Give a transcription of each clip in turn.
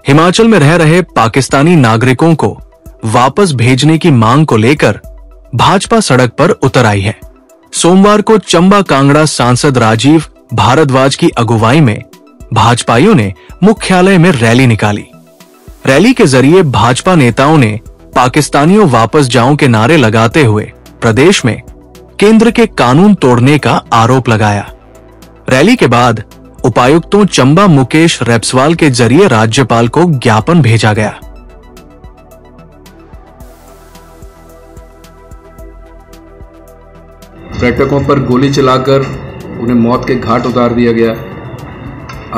हिमाचल में रह रहे पाकिस्तानी नागरिकों को वापस भेजने की मांग को लेकर भाजपा सड़क पर उतर आई है। सोमवार को चंबा कांगड़ा सांसद राजीव भारद्वाज की अगुवाई में भाजपाइयों ने मुख्यालय में रैली निकाली। रैली के जरिए भाजपा नेताओं ने पाकिस्तानियों वापस जाओ के नारे लगाते हुए प्रदेश में केंद्र के कानून तोड़ने का आरोप लगाया। रैली के बाद उपायुक्तों चंबा मुकेश रेपस्वाल के जरिए राज्यपाल को ज्ञापन भेजा गया। पर्यटकों पर गोली चलाकर उन्हें मौत के घाट उतार दिया गया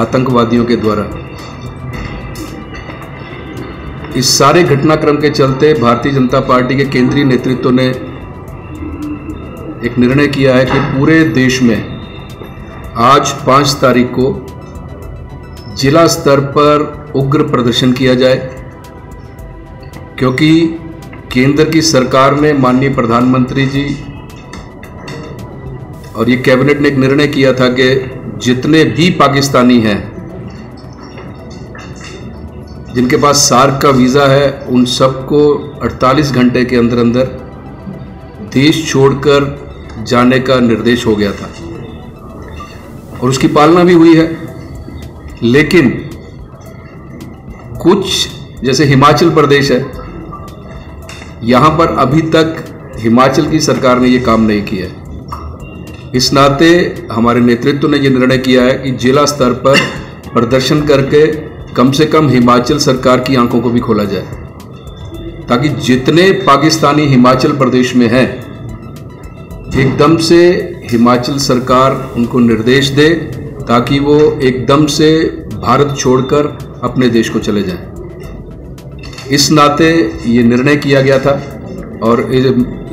आतंकवादियों के द्वारा। इस सारे घटनाक्रम के चलते भारतीय जनता पार्टी के केंद्रीय नेतृत्व ने एक निर्णय किया है कि पूरे देश में आज 5 तारीख को जिला स्तर पर उग्र प्रदर्शन किया जाए, क्योंकि केंद्र की सरकार ने माननीय प्रधानमंत्री जी और ये कैबिनेट ने एक निर्णय किया था कि जितने भी पाकिस्तानी हैं जिनके पास सार्क का वीज़ा है उन सबको 48 घंटे के अंदर अंदर देश छोड़कर जाने का निर्देश हो गया था और उसकी पालना भी हुई है। लेकिन कुछ जैसे हिमाचल प्रदेश है, यहाँ पर अभी तक हिमाचल की सरकार ने ये काम नहीं किया है। इस नाते हमारे नेतृत्व ने ये निर्णय किया है कि जिला स्तर पर प्रदर्शन करके कम से कम हिमाचल सरकार की आंखों को भी खोला जाए, ताकि जितने पाकिस्तानी हिमाचल प्रदेश में हैं एकदम से हिमाचल सरकार उनको निर्देश दे ताकि वो एकदम से भारत छोड़कर अपने देश को चले जाएं। इस नाते ये निर्णय किया गया था और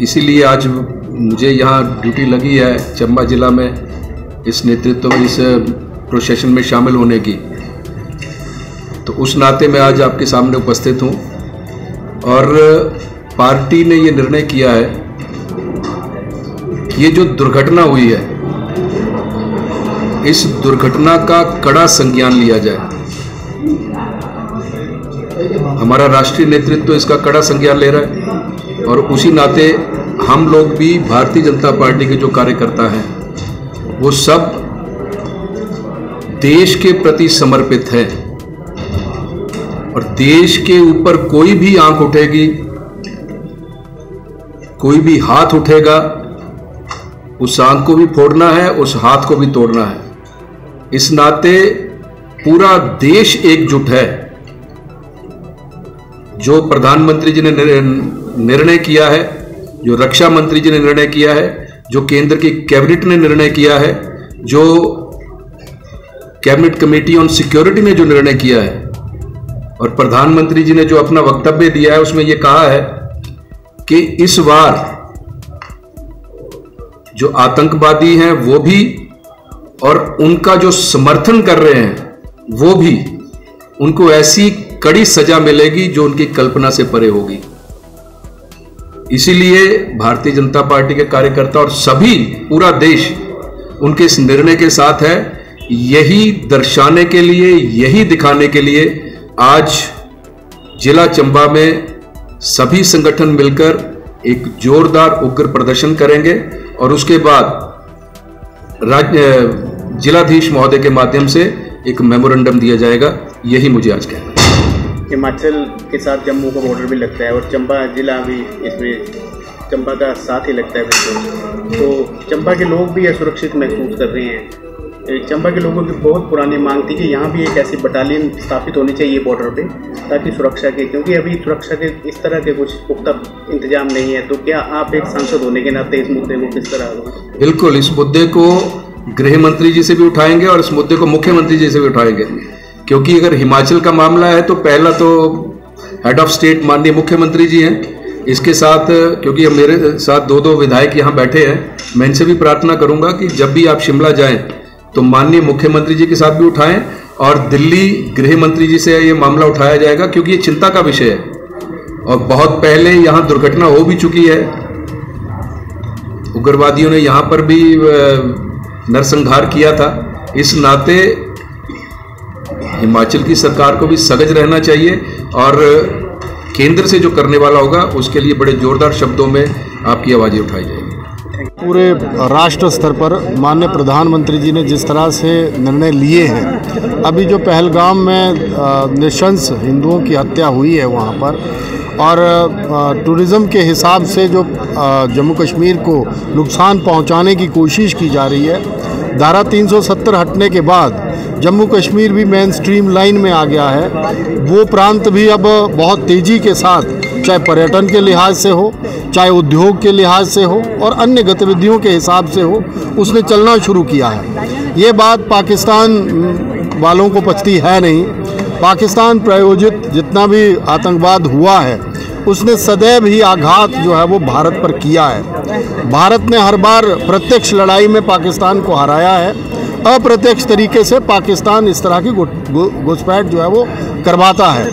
इसीलिए आज मुझे यहाँ ड्यूटी लगी है चंबा जिला में इस नेतृत्व में, इस प्रोसेशन में शामिल होने की। तो उस नाते मैं आज आपके सामने उपस्थित हूँ और पार्टी ने ये निर्णय किया है ये जो दुर्घटना हुई है इस दुर्घटना का कड़ा संज्ञान लिया जाए। हमारा राष्ट्रीय नेतृत्व इसका कड़ा संज्ञान ले रहा है और उसी नाते हम लोग भी भारतीय जनता पार्टी के जो कार्यकर्ता हैं वो सब देश के प्रति समर्पित हैं और देश के ऊपर कोई भी आंख उठेगी, कोई भी हाथ उठेगा, उस आंख को भी फोड़ना है, उस हाथ को भी तोड़ना है। इस नाते पूरा देश एकजुट है। जो प्रधानमंत्री जी ने निर्णय किया है, जो रक्षा मंत्री जी ने निर्णय किया है, जो केंद्र की कैबिनेट ने निर्णय किया है, जो कैबिनेट कमेटी ऑन सिक्योरिटी ने जो निर्णय किया है और प्रधानमंत्री जी ने जो अपना वक्तव्य दिया है उसमें यह कहा है कि इस बार जो आतंकवादी हैं वो भी और उनका जो समर्थन कर रहे हैं वो भी, उनको ऐसी कड़ी सजा मिलेगी जो उनकी कल्पना से परे होगी। इसीलिए भारतीय जनता पार्टी के कार्यकर्ता और सभी पूरा देश उनके इस निर्णय के साथ है। यही दर्शाने के लिए, यही दिखाने के लिए आज जिला चंबा में सभी संगठन मिलकर एक जोरदार उग्र प्रदर्शन करेंगे और उसके बाद जिलाधीश महोदय के माध्यम से एक मेमोरेंडम दिया जाएगा। यही मुझे आज कहना है। हिमाचल के साथ जम्मू का बॉर्डर भी लगता है और चंबा जिला भी इसमें चंबा का साथ ही लगता है बिल्कुल। तो चंबा के लोग भी असुरक्षित महसूस कर रहे हैं। चंबा के लोगों की बहुत पुरानी मांग थी कि यहाँ भी एक ऐसी बटालियन स्थापित होनी चाहिए बॉर्डर पे, ताकि सुरक्षा के, क्योंकि अभी सुरक्षा के इस तरह के कुछ पुख्ता इंतजाम नहीं है। तो क्या आप एक सांसद होने के नाते इस मुद्दे को किस तरह? बिल्कुल, इस मुद्दे को गृह मंत्री जी से भी उठाएंगे और इस मुद्दे को मुख्यमंत्री जी से भी उठाएंगे, क्योंकि अगर हिमाचल का मामला है तो पहला तो हेड ऑफ स्टेट माननीय मुख्यमंत्री जी हैं। इसके साथ क्योंकि मेरे साथ 2 विधायक यहाँ बैठे हैं, मैं इनसे भी प्रार्थना करूंगा कि जब भी आप शिमला जाएं तो माननीय मुख्यमंत्री जी के साथ भी उठाएं और दिल्ली गृह मंत्री जी से ये मामला उठाया जाएगा, क्योंकि ये चिंता का विषय है और बहुत पहले यहाँ दुर्घटना हो भी चुकी है। उग्रवादियों ने यहाँ पर भी नरसंहार किया था। इस नाते हिमाचल की सरकार को भी सजग रहना चाहिए और केंद्र से जो करने वाला होगा उसके लिए बड़े जोरदार शब्दों में आपकी आवाज़ें उठाई जाएगी। पूरे राष्ट्र स्तर पर माननीय प्रधानमंत्री जी ने जिस तरह से निर्णय लिए हैं, अभी जो पहलगाम में निशंस हिंदुओं की हत्या हुई है वहाँ पर, और टूरिज़्म के हिसाब से जो जम्मू कश्मीर को नुकसान पहुँचाने की कोशिश की जा रही है, धारा 370 हटने के बाद जम्मू कश्मीर भी मेन स्ट्रीम लाइन में आ गया है। वो प्रांत भी अब बहुत तेज़ी के साथ, चाहे पर्यटन के लिहाज से हो, चाहे उद्योग के लिहाज से हो और अन्य गतिविधियों के हिसाब से हो, उसने चलना शुरू किया है। ये बात पाकिस्तान वालों को पचती है नहीं। पाकिस्तान प्रायोजित जितना भी आतंकवाद हुआ है उसने सदैव ही आघात जो है वो भारत पर किया है। भारत ने हर बार प्रत्यक्ष लड़ाई में पाकिस्तान को हराया है, अप्रत्यक्ष तरीके से पाकिस्तान इस तरह की घुसपैठ जो है वो करवाता है।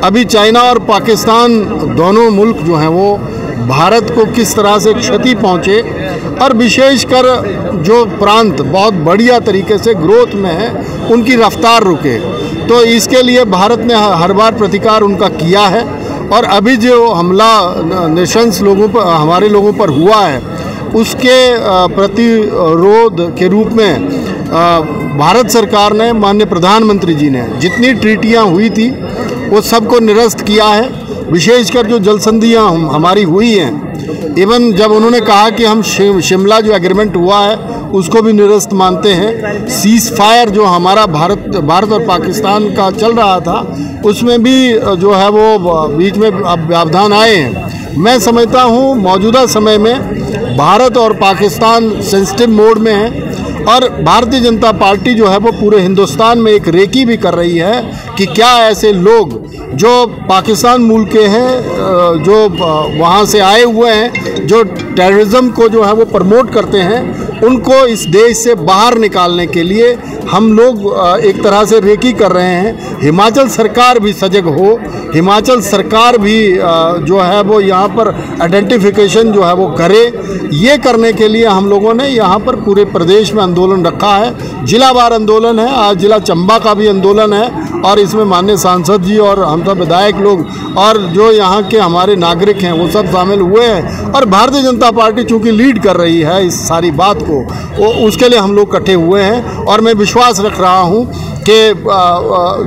अभी चाइना और पाकिस्तान दोनों मुल्क जो हैं वो भारत को किस तरह से क्षति पहुंचे और विशेषकर जो प्रांत बहुत बढ़िया तरीके से ग्रोथ में है उनकी रफ्तार रुके, तो इसके लिए भारत ने हर बार प्रतिकार उनका किया है। और अभी जो हमला निशंस लोगों पर, हमारे लोगों पर हुआ है, उसके प्रतिरोध के रूप में भारत सरकार ने, माननीय प्रधानमंत्री जी ने जितनी ट्रीटियां हुई थी वो सबको निरस्त किया है। विशेषकर जो जल संधियाँ हमारी हुई हैं, इवन जब उन्होंने कहा कि हम शिमला जो एग्रीमेंट हुआ है उसको भी निरस्त मानते हैं। सीज फायर जो हमारा भारत और पाकिस्तान का चल रहा था उसमें भी जो है वो बीच में अब व्यवधान आए हैं। मैं समझता हूँ मौजूदा समय में भारत और पाकिस्तान सेंसिटिव मोड में है और भारतीय जनता पार्टी जो है वो पूरे हिंदुस्तान में एक रेकी भी कर रही है कि क्या ऐसे लोग जो पाकिस्तान मूल के हैं, जो वहाँ से आए हुए हैं, जो टेररिज्म को जो है वो प्रमोट करते हैं, उनको इस देश से बाहर निकालने के लिए हम लोग एक तरह से रेकी कर रहे हैं। हिमाचल सरकार भी सजग हो, हिमाचल सरकार भी जो है वो यहाँ पर आइडेंटिफिकेशन जो है वो करे। ये करने के लिए हम लोगों ने यहाँ पर पूरे प्रदेश में आंदोलन रखा है, जिलावार आंदोलन है। आज जिला चंबा का भी आंदोलन है और इसमें माननीय सांसद जी और हम सब विधायक लोग और जो यहाँ के हमारे नागरिक हैं वो सब शामिल हुए हैं। और भारतीय जनता पार्टी चूँकि लीड कर रही है इस सारी बात को, उसके लिए हम लोग इकट्ठे हुए हैं और मैं विश्वास रख रहा हूँ कि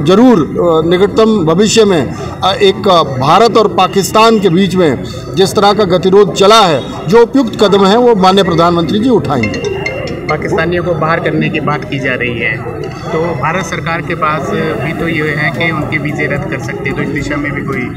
जरूर निकटतम भविष्य में एक भारत और पाकिस्तान के बीच में जिस तरह का गतिरोध चला है, जो उपयुक्त कदम है वो माननीय प्रधानमंत्री जी उठाएंगे। पाकिस्तानियों को बाहर करने की बात की जा रही है, तो भारत सरकार के पास भी तो ये है कि उनके वीज़े रद्द कर सकते हैं, तो इस दिशा में भी कोई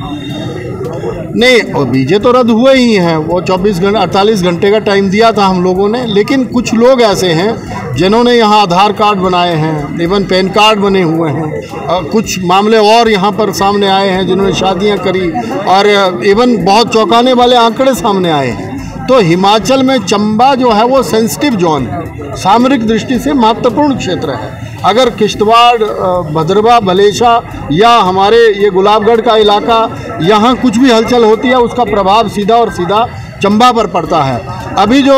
नहीं, वीज़े तो रद्द हुए ही हैं। वो 48 घंटे का टाइम दिया था हम लोगों ने, लेकिन कुछ लोग ऐसे हैं जिन्होंने यहाँ आधार कार्ड बनाए हैं, इवन पैन कार्ड बने हुए हैं। कुछ मामले और यहाँ पर सामने आए हैं जिन्होंने शादियाँ करी और इवन बहुत चौंकाने वाले आंकड़े सामने आए हैं। तो हिमाचल में चंबा जो है वो सेंसिटिव जोन है, सामरिक दृष्टि से महत्वपूर्ण क्षेत्र है। अगर किश्तवाड़, भद्रवा, भलेशा या हमारे ये गुलाबगढ़ का इलाका, यहाँ कुछ भी हलचल होती है उसका प्रभाव सीधा और सीधा चंबा पर पड़ता है। अभी जो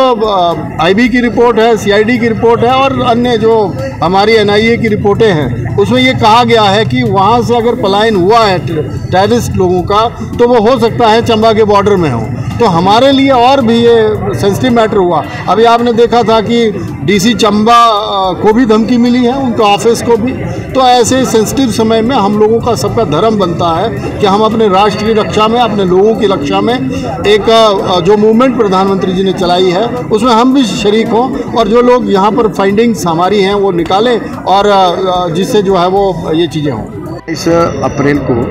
आईबी की रिपोर्ट है, सीआईडी की रिपोर्ट है और अन्य जो हमारी एनआईए की रिपोर्टें हैं, उसमें ये कहा गया है कि वहाँ से अगर पलायन हुआ है टेररिस्ट लोगों का तो वो हो सकता है चंबा के बॉर्डर में हो। तो हमारे लिए और भी ये सेंसिटिव मैटर हुआ। अभी आपने देखा था कि डीसी चंबा को भी धमकी मिली है, उनके ऑफिस को भी। तो ऐसे सेंसिटिव समय में हम लोगों का सबका धर्म बनता है कि हम अपने राष्ट्र की रक्षा में, अपने लोगों की रक्षा में एक जो मूवमेंट प्रधानमंत्री जी ने चलाई है उसमें हम भी शरीक हों और जो लोग यहाँ पर फाइंडिंग्स हमारी हैं वो निकालें और जिससे जो है वो ये चीज़ें हों। 22 अप्रैल को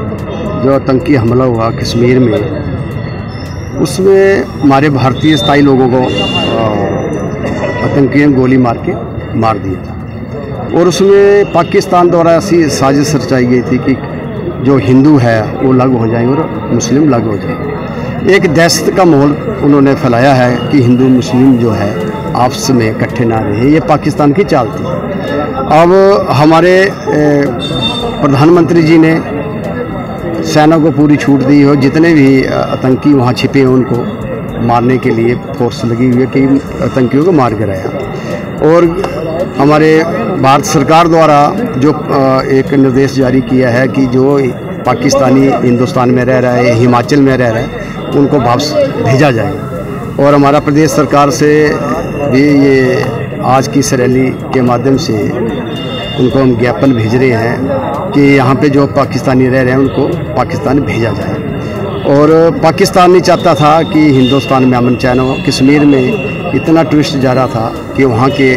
जो आतंकी हमला हुआ कश्मीर में, उसमें हमारे भारतीय स्थायी लोगों को आतंकियों ने गोली मार के मार दिया था और उसमें पाकिस्तान द्वारा ऐसी साजिश रचाई गई थी कि जो हिंदू है वो अलग हो जाएंगे और मुस्लिम अलग हो जाएंगे। एक दहशत का माहौल उन्होंने फैलाया है कि हिंदू मुस्लिम जो है आपस में इकट्ठे ना रहे। ये पाकिस्तान की चाल थी। अब हमारे प्रधानमंत्री जी ने सेना को पूरी छूट दी और जितने भी आतंकी वहाँ छिपे हैं उनको मारने के लिए फोर्स लगी हुई है कि आतंकियों को मार गिराया। और हमारे भारत सरकार द्वारा जो एक निर्देश जारी किया है कि जो पाकिस्तानी हिंदुस्तान में रह रहा है, हिमाचल में रह रहा है, उनको वापस भेजा जाए। और हमारा प्रदेश सरकार से भी ये आज की इस रैली के माध्यम से उनको हम ज्ञापन भेज रहे हैं कि यहाँ पे जो पाकिस्तानी रह रहे हैं उनको पाकिस्तान भेजा जाए। और पाकिस्तान नहीं चाहता था कि हिंदुस्तान में अमन चैन हो। कश्मीर में इतना टूरिस्ट जा रहा था कि वहाँ के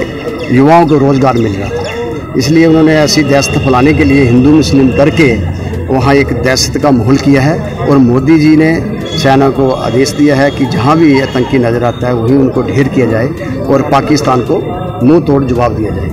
युवाओं को रोज़गार मिल रहा था, इसलिए उन्होंने ऐसी दहशत फैलाने के लिए हिंदू मुस्लिम करके वहाँ एक दहशत का माहौल किया है। और मोदी जी ने सेना को आदेश दिया है कि जहाँ भी आतंकी नज़र आता है वहीं उनको ढेर किया जाए और पाकिस्तान को मुंह तोड़ जवाब दिया जाए।